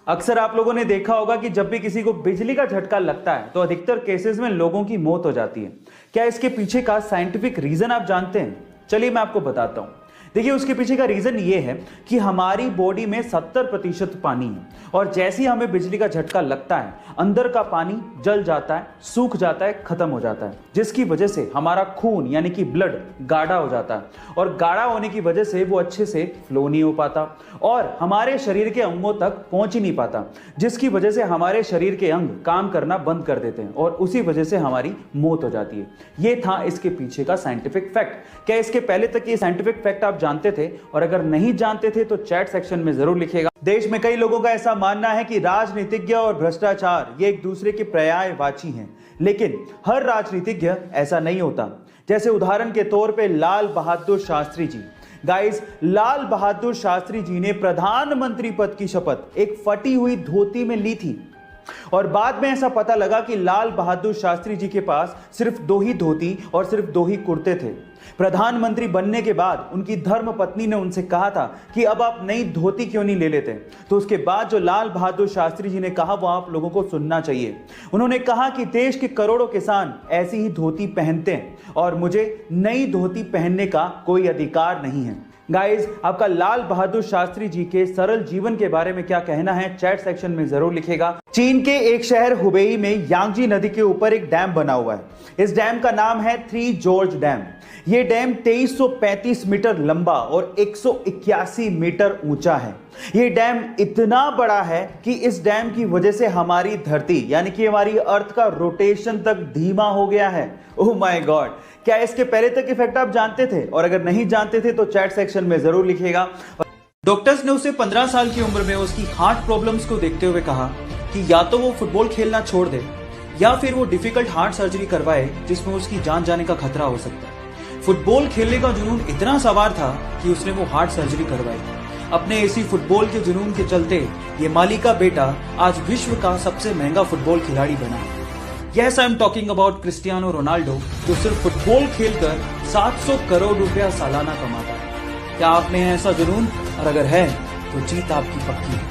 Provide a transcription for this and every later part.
अक्सर आप लोगों ने देखा होगा कि जब भी किसी को बिजली का झटका लगता है तो अधिकतर केसेस में लोगों की मौत हो जाती है। क्या इसके पीछे का साइंटिफिक रीजन आप जानते हैं? चलिए मैं आपको बताता हूं। देखिए, उसके पीछे का रीजन ये है कि हमारी बॉडी में 70% पानी है और जैसे ही हमें बिजली का झटका लगता है अंदर का पानी जल जाता है, सूख जाता है, खत्म हो जाता है, जिसकी वजह से हमारा खून यानी कि ब्लड गाढ़ा हो जाता है और गाढ़ा होने की वजह से वो अच्छे से फ्लो नहीं हो पाता और हमारे शरीर के अंगों तक पहुंच ही नहीं पाता, जिसकी वजह से हमारे शरीर के अंग काम करना बंद कर देते हैं और उसी वजह से हमारी मौत हो जाती है। ये था इसके पीछे का साइंटिफिक फैक्ट। क्या इसके पहले तक ये साइंटिफिक फैक्ट आप जानते थे? और अगर नहीं जानते थे तो चैट सेक्शन में जरूर लिखिएगा। देश में कई लोगों का ऐसा मानना है कि राजनीतिज्ञ और भ्रष्टाचार ये एक दूसरे के पर्यायवाची हैं, लेकिन हर राजनीतिज्ञ ऐसा नहीं होता। जैसे उदाहरण के तौर पे लाल बहादुर शास्त्री जी। गाइस, लाल बहादुर शास्त्री जी ने प्रधानमंत्री पद की शपथ एक फटी हुई धोती में ली थी और बाद में ऐसा पता लगा कि लाल बहादुर शास्त्री जी के पास सिर्फ 2 ही धोती और सिर्फ 2 ही कुर्ते थे। प्रधानमंत्री बनने के बाद उनकी धर्म पत्नी ने उनसे कहा था कि अब आप नई धोती क्यों नहीं ले लेते? तो उसके बाद जो लाल बहादुर शास्त्री जी ने कहा वो आप लोगों को सुनना चाहिए। उन्होंने कहा कि देश के करोड़ों किसान ऐसी ही धोती पहनते हैं और मुझे नई धोती पहनने का कोई अधिकार नहीं है। गाइस, आपका लाल बहादुर शास्त्री जी के सरल जीवन के बारे में क्या कहना है चैट सेक्शन में जरूर लिखेगा। चीन के एक शहर हुबेई में यांगजी नदी के ऊपर एक डैम बना हुआ है। इस डैम का नाम है 3 जॉर्ज डैम। ये डैम 2335 मीटर लंबा और 181 मीटर ऊंचा है। ये डैम इतना बड़ा है कि इस डैम की वजह से हमारी धरती यानी कि हमारी अर्थ का रोटेशन तक धीमा हो गया है। Oh my God! क्या इसके पहले तक इफेक्ट आप जानते थे? और अगर नहीं जानते थे तो चैट सेक्शन में जरूर लिखिएगा। डॉक्टर्स ने उसे 15 साल की उम्र में उसकी हार्ट प्रॉब्लम्स को देखते हुए कहा कि या तो वो फुटबॉल खेलना छोड़ दे या फिर वो डिफिकल्ट हार्ट सर्जरी करवाए जिसमें उसकी जान जाने का खतरा हो सकता है। फुटबॉल खेलने का जुनून इतना सवार था कि उसने वो हार्ट सर्जरी करवाई। अपने इसी फुटबॉल के जुनून के चलते ये माली का बेटा आज विश्व का सबसे महंगा फुटबॉल खिलाड़ी बना है। Yes, I am talking about Cristiano Ronaldo, जो सिर्फ फुटबॉल खेलकर 700 करोड़ रुपया सालाना कमाता है। क्या आप में है ऐसा जुनून? और अगर है तो जीत आपकी पक्की है।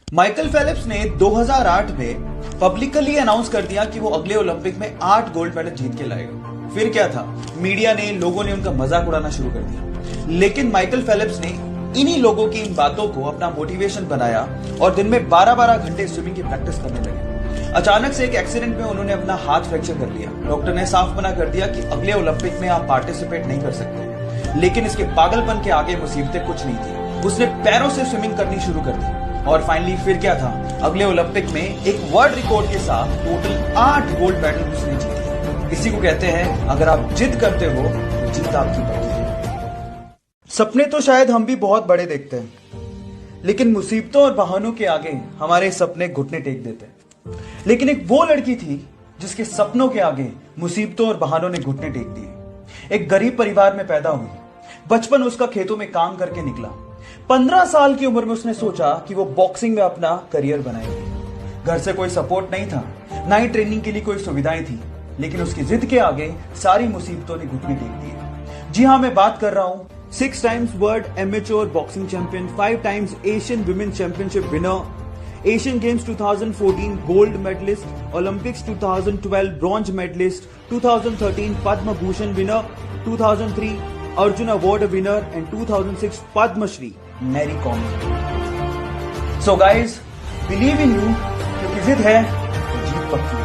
माइकल फेलिप्स ने 2008 में पब्लिकली अनाउंस कर दिया कि वो अगले ओलंपिक में 8 गोल्ड मेडल जीत के लाएगा। फिर क्या था, मीडिया ने, लोगों ने उनका मजाक उड़ाना शुरू कर दिया। लेकिन माइकल फेलिप्स ने इन्हीं लोगों की इन बातों को अपना मोटिवेशन बनाया और दिन में 12-12 घंटे स्विमिंग की प्रैक्टिस करने लगे। अचानक से एक एक्सीडेंट में उन्होंने अपना हाथ फ्रैक्चर कर लिया। डॉक्टर ने साफ मना कर दिया कि अगले ओलंपिक में आप पार्टिसिपेट नहीं कर सकते। लेकिन इसके पागलपन के आगे मुसीबतें कुछ नहीं थी। उसने पैरों से स्विमिंग करनी शुरू कर दी और फाइनली फिर क्या था, अगले ओलंपिक में एक वर्ल्ड रिकॉर्ड के साथ टोटल 8 गोल्ड मेडल उसने जीते। इसी को कहते हैं, अगर आप जिद करते हो तो जीत आपकी पक्की है। सपने तो शायद हम भी बहुत बड़े देखते हैं, लेकिन मुसीबतों और बहानों के आगे हमारे सपने घुटने टेक देते हैं। लेकिन एक वो लड़की थी जिसके सपनों के आगे मुसीबतों और बहानों ने घुटने टेक दिए। एक गरीब परिवार में पैदा हुई। बचपन उसका खेतों में काम करके निकला। 15 साल की उम्र में उसने सोचा कि वो बॉक्सिंग में अपना करियर बनाएगी। घर से कोई सपोर्ट नहीं था, ना ही ट्रेनिंग के लिए कोई सुविधाएं थी, लेकिन उसकी जिद के आगे सारी मुसीबतों ने घुटने टेक दिए। जी हाँ, मैं बात कर रहा हूं 6 times world amateur boxing champion, 5 times Asian women's championship winner, Asian games 2014 gold medalist, Olympics 2012 bronze medalist, 2013 Padma Bhushan winner, 2003 Arjuna award winner and 2006 Padmashri Mary Kom. So guys, believe in you, क्योंकि जिद है तो जीत पक्की।